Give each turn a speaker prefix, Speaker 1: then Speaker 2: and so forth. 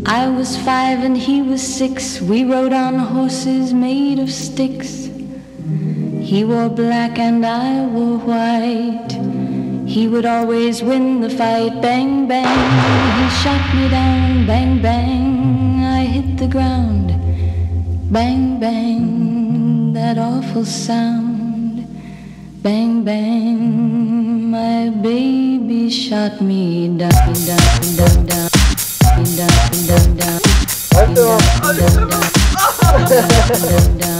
Speaker 1: I was 5 and he was 6. We rode on horses made of sticks. He wore black and I wore white. He would always win the fight. Bang, bang, he shot me down. Bang, bang, I hit the ground. Bang, bang, that awful sound. Bang, bang, my baby shot me down, down, down, down, down, down, down, down, down, down, down, down, down.